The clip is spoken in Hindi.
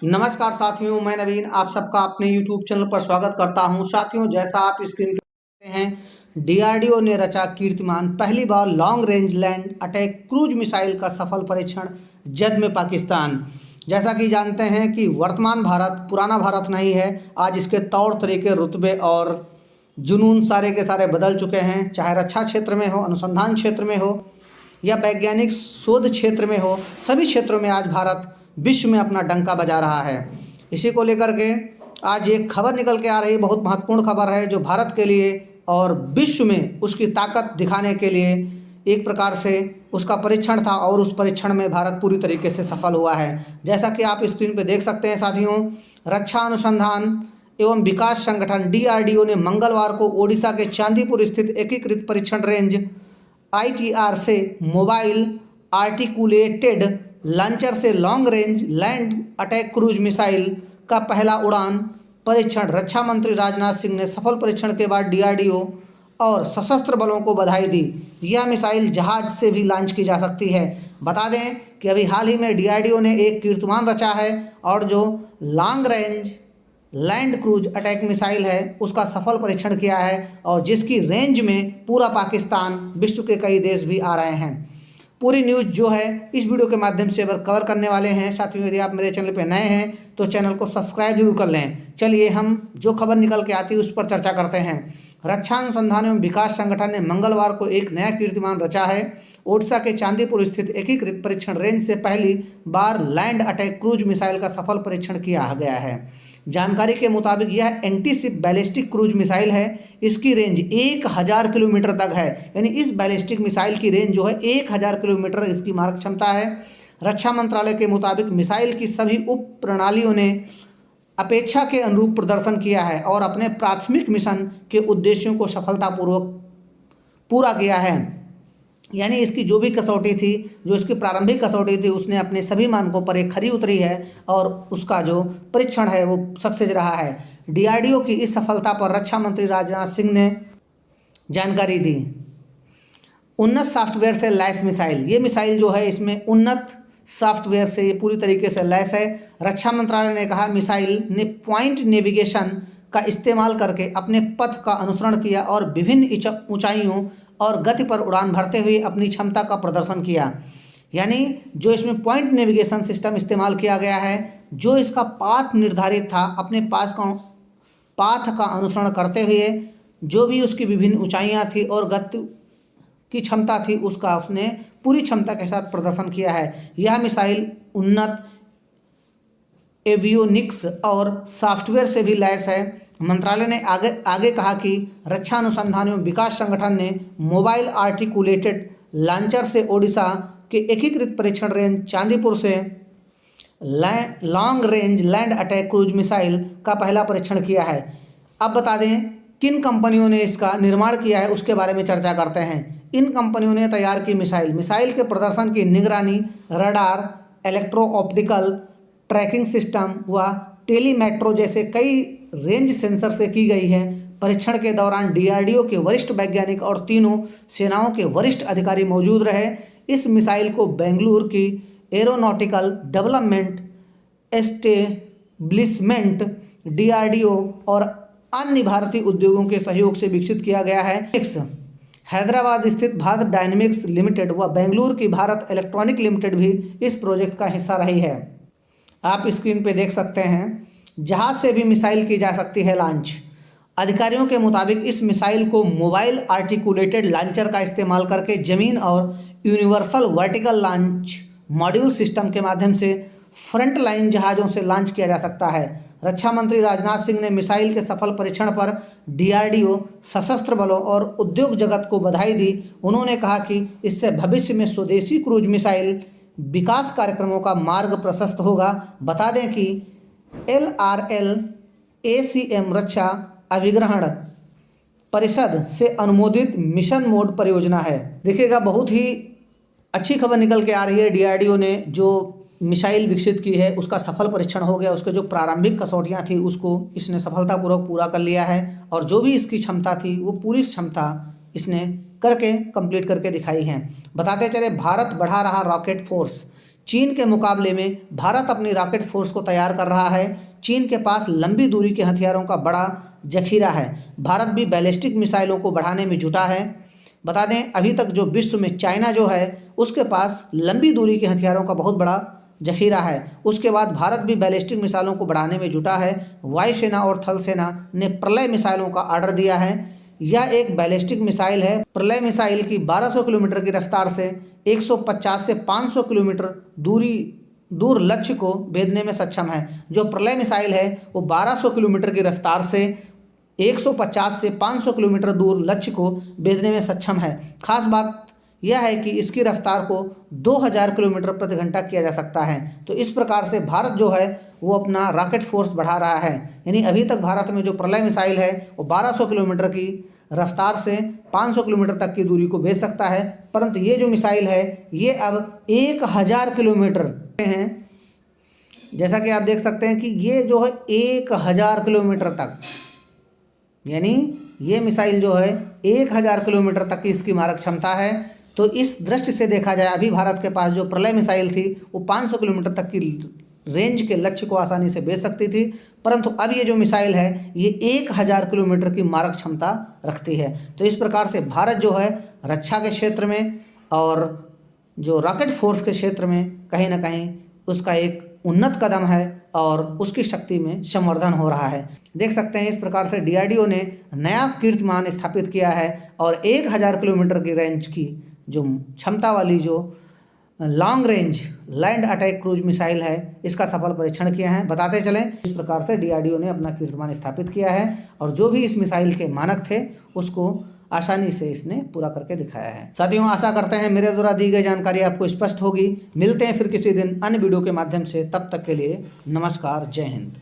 नमस्कार साथियों, मैं नवीन आप सबका अपने YouTube चैनल पर स्वागत करता हूं। साथियों, जैसा आप स्क्रीन पर देखते हैं, डीआरडीओ ने रचा कीर्तिमान, पहली बार long range land attack cruise missile का सफल परीक्षण, जद में पाकिस्तान। जैसा कि जानते हैं कि वर्तमान भारत पुराना भारत नहीं है। आज इसके तौर तरीके, रुतबे और जुनून सारे के सारे बदल चुके हैं। चाहे रक्षा क्षेत्र में हो, अनुसंधान क्षेत्र में हो या वैज्ञानिक शोध क्षेत्र में हो, सभी क्षेत्रों में आज भारत विश्व में अपना डंका बजा रहा है। इसी को लेकर के आज एक खबर निकल के आ रही है, बहुत महत्वपूर्ण खबर है, जो भारत के लिए और विश्व में उसकी ताकत दिखाने के लिए एक प्रकार से उसका परीक्षण था और उस परीक्षण में भारत पूरी तरीके से सफल हुआ है। जैसा कि आप स्क्रीन पर देख सकते हैं साथियों, रक्षा अनुसंधान एवं विकास संगठन डीआरडीओ ने मंगलवार को ओडिशा के चांदीपुर स्थित एकीकृत परीक्षण रेंज आईटीआर से मोबाइल आर्टिकुलेटेड लॉन्चर से long range land attack cruise missile का पहला उड़ान परीक्षण। रक्षा मंत्री राजनाथ सिंह ने सफल परीक्षण के बाद डीआरडीओ और सशस्त्र बलों को बधाई दी। यह मिसाइल जहाज से भी लॉन्च की जा सकती है। बता दें कि अभी हाल ही में डीआरडीओ ने एक कीर्तिमान रचा है और जो long range land cruise attack missile है उसका सफल परीक्षण किया है और जिसकी रेंज में पूरा पाकिस्तान, विश्व के कई देश भी आ रहे हैं। पूरी न्यूज़ जो है इस वीडियो के माध्यम से कवर करने वाले हैं। साथियों, यदि आप मेरे चैनल पर नए हैं तो चैनल को सब्सक्राइब जरूर कर लें। चलिए हम जो खबर निकल के आती है उस पर चर्चा करते हैं। रक्षा अनुसंधान एवं विकास संगठन ने मंगलवार को एक नया कीर्तिमान रचा है। ओडिशा के चांदीपुर स्थित एकीकृत परीक्षण रेंज से पहली बार लैंड अटैक क्रूज मिसाइल का सफल परीक्षण किया गया है। जानकारी के मुताबिक यह एंटीशिप बैलिस्टिक क्रूज मिसाइल है। इसकी रेंज 1000 किलोमीटर तक है, यानी इस बैलिस्टिक मिसाइल की रेंज जो है 1000 किलोमीटर इसकी मारक क्षमता है। रक्षा मंत्रालय के मुताबिक मिसाइल की सभी उप प्रणालियों ने अपेक्षा के अनुरूप प्रदर्शन किया है और अपने प्राथमिक मिशन के उद्देश्यों को सफलतापूर्वक पूरा किया है। यानी इसकी जो भी कसौटी थी, जो इसकी प्रारंभिक कसौटी थी, उसने अपने सभी मानकों पर एक खरी उतरी है और उसका जो परीक्षण है वो सक्सेस रहा है। डीआरडीओ की इस सफलता पर रक्षा मंत्री राजनाथ सिंह ने जानकारी दी। उन्नत सॉफ्टवेयर से लैस मिसाइल, ये मिसाइल जो है इसमें उन्नत सॉफ्टवेयर से ये पूरी तरीके से लैस है। रक्षा मंत्रालय ने कहा मिसाइल ने पॉइंट नेविगेशन का इस्तेमाल करके अपने पथ का अनुसरण किया और विभिन्न ऊंचाइयों और गति पर उड़ान भरते हुए अपनी क्षमता का प्रदर्शन किया। यानी जो इसमें पॉइंट नेविगेशन सिस्टम इस्तेमाल किया गया है, जो इसका पाथ निर्धारित था, अपने पाथ का अनुसरण करते हुए जो भी उसकी विभिन्न ऊंचाइयां थी और गति की क्षमता थी, उसका उसने पूरी क्षमता के साथ प्रदर्शन किया है। यह मिसाइल उन्नत एवियोनिक्स और सॉफ्टवेयर से भी लैस है। मंत्रालय ने आगे कहा कि रक्षा अनुसंधान एवं विकास संगठन ने मोबाइल आर्टिकुलेटेड लॉन्चर से ओडिशा के एकीकृत परीक्षण रेंज चांदीपुर से long range land attack cruise missile का पहला परीक्षण किया है। अब बता दें किन कंपनियों ने इसका निर्माण किया है, उसके बारे में चर्चा करते हैं। इन कंपनियों ने तैयार की मिसाइल के प्रदर्शन की निगरानी radar, electro optical tracking system व टेलीमेट्रो जैसे कई रेंज सेंसर से की गई है। परीक्षण के दौरान डीआरडीओ के वरिष्ठ वैज्ञानिक और तीनों सेनाओं के वरिष्ठ अधिकारी मौजूद रहे। इस मिसाइल को बेंगलुरु की एरोनॉटिकल डेवलपमेंट एस्टेब्लिशमेंट, डीआरडीओ और अन्य भारतीय उद्योगों के सहयोग से विकसित किया गया है। हैदराबाद स्थित भारत डायनेमिक्स लिमिटेड व बेंगलुरु की भारत इलेक्ट्रॉनिक लिमिटेड भी इस प्रोजेक्ट का हिस्सा रही है। आप स्क्रीन पे देख सकते हैं, जहाज से भी मिसाइल की जा सकती है लॉन्च। अधिकारियों के मुताबिक इस मिसाइल को मोबाइल आर्टिकुलेटेड लॉन्चर का इस्तेमाल करके जमीन और universal vertical launch module system के माध्यम से फ्रंट लाइन जहाज़ों से लॉन्च किया जा सकता है। रक्षा मंत्री राजनाथ सिंह ने मिसाइल के सफल परीक्षण पर डीआरडीओ, सशस्त्र बलों और उद्योग जगत को बधाई दी। उन्होंने कहा कि इससे भविष्य में स्वदेशी क्रूज मिसाइल विकास कार्यक्रमों का मार्ग प्रशस्त होगा। बता दें कि LRL ACM रक्षा अभिग्रहण परिषद से अनुमोदित मिशन मोड परियोजना है। देखिएगा, बहुत ही अच्छी खबर निकल के आ रही है। डीआरडीओ ने जो मिसाइल विकसित की है उसका सफल परीक्षण हो गया। उसके जो प्रारंभिक कसौटियां थी उसको इसने सफलतापूर्वक पूरा कर लिया है और जो भी इसकी क्षमता थी वो पूरी क्षमता इसने करके कंप्लीट करके दिखाई है। बताते चले, भारत बढ़ा रहा रॉकेट फोर्स। चीन के मुकाबले में भारत अपनी रॉकेट फोर्स को तैयार कर रहा है। चीन के पास लंबी दूरी के हथियारों का बड़ा जखीरा है। भारत भी बैलिस्टिक मिसाइलों को बढ़ाने में जुटा है। बता दें, अभी तक जो विश्व में चाइना जो है उसके पास लंबी दूरी के हथियारों का बहुत बड़ा जखीरा है। उसके बाद भारत भी बैलिस्टिक मिसाइलों को बढ़ाने में जुटा है। वायुसेना और थल सेना ने प्रलय मिसाइलों का ऑर्डर दिया है। यह एक बैलिस्टिक मिसाइल है। प्रलय मिसाइल की 1200 किलोमीटर की रफ्तार से 150 से 500 किलोमीटर दूर लक्ष्य को भेदने में सक्षम है। जो प्रलय मिसाइल है वो 1200 किलोमीटर की रफ्तार से 150 से 500 किलोमीटर दूर लक्ष्य को भेदने में सक्षम है। खास बात यह है कि इसकी रफ्तार को 2000 किलोमीटर प्रति घंटा किया जा सकता है। तो इस प्रकार से भारत जो है वो अपना रॉकेट फोर्स बढ़ा रहा है। यानी अभी तक भारत में जो प्रलय मिसाइल है वो 1200 किलोमीटर की रफ्तार से 500 किलोमीटर तक की दूरी को भेज सकता है, परंतु ये जो मिसाइल है ये अब 1000 किलोमीटर हैं। जैसा कि आप देख सकते हैं कि ये जो है 1000 किलोमीटर तक, यानी ये मिसाइल जो है 1000 किलोमीटर तक की इसकी मारक क्षमता है। तो इस दृष्टि से देखा जाए, अभी भारत के पास जो प्रलय मिसाइल थी वो 500 किलोमीटर तक की रेंज के लक्ष्य को आसानी से भेज सकती थी, परंतु अब ये जो मिसाइल है ये 1000 किलोमीटर की मारक क्षमता रखती है। तो इस प्रकार से भारत जो है रक्षा के क्षेत्र में और जो रॉकेट फोर्स के क्षेत्र में कहीं ना कहीं उसका एक उन्नत कदम है और उसकी शक्ति में संवर्धन हो रहा है। देख सकते हैं इस प्रकार से डीआरडीओ ने नया कीर्तिमान स्थापित किया है और 1000 किलोमीटर की रेंज की जो क्षमता वाली जो long range land attack cruise missile है इसका सफल परीक्षण किया है। बताते चलें, इस प्रकार से डीआरडीओ ने अपना कीर्तिमान स्थापित किया है और जो भी इस मिसाइल के मानक थे उसको आसानी से इसने पूरा करके दिखाया है। साथियों, आशा करते हैं मेरे द्वारा दी गई जानकारी आपको स्पष्ट होगी। मिलते हैं फिर किसी दिन अन्य वीडियो के माध्यम से, तब तक के लिए नमस्कार, जय हिंद।